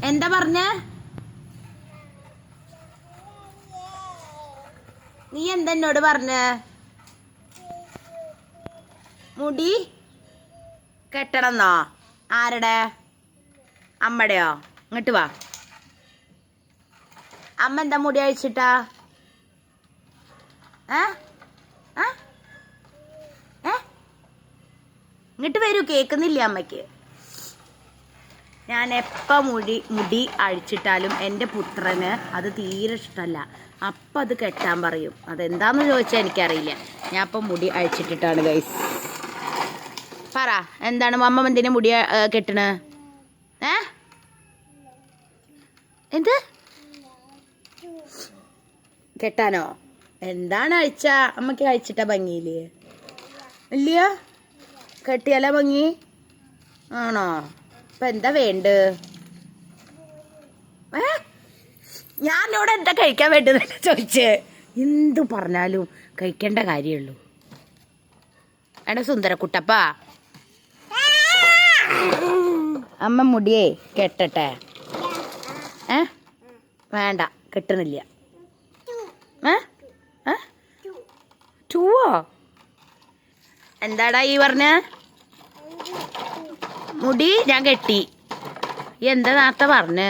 എന്താ പറഞ്ഞ? നീ എന്താ എന്നോട് പറഞ്ഞ? മുടി കെട്ടണമെന്നോ? ആരുടെ? അമ്മടെയോ? ഇങ്ങോട്ട് വാ. അമ്മ എന്താ മുടി അഴിച്ചിട്ടാ? ഇങ്ങോട്ട് വരൂ, കേൾക്കുന്നില്ല അമ്മയ്ക്ക്. ഞാൻ എപ്പോൾ മുടി അഴിച്ചിട്ടാലും എൻ്റെ പുത്രന് അത് തീരെ ഇഷ്ടമല്ല. അപ്പം അത് കെട്ടാൻ പറയും. അതെന്താന്ന് ചോദിച്ചാൽ എനിക്കറിയില്ല. ഞാൻ അപ്പം മുടി അഴിച്ചിട്ടിട്ടാണ് ഗൈസ്. പറ, എന്താണ് അമ്മ എന്തിനാ മുടി കെട്ടണ? എന്ത് കെട്ടാനോ? എന്താണ് അഴിച്ച? അമ്മക്ക് അഴിച്ചിട്ടാ ഭംഗിയില്ലേ? ഇല്ലയോ? കെട്ടിയാലോ ഭംഗി? ആണോ? ഇപ്പൊ എന്താ വേണ്ട? ഞാനോട് എന്താ കഴിക്കാൻ വേണ്ടതെന്ന് ചോദിച്ചേ. എന്തു പറഞ്ഞാലും കഴിക്കേണ്ട കാര്യമുള്ളൂ. എടാ സുന്ദരക്കുട്ടപ്പാ, അമ്മ മുടിയേ കെട്ടട്ടെ? വേണ്ട, കെട്ടണില്ല. ടൂവോ? എന്താടാ ഈ പറഞ്ഞ? മുടി ഞാൻ കെട്ടി. എന്താ നേരത്തെ പറഞ്ഞ?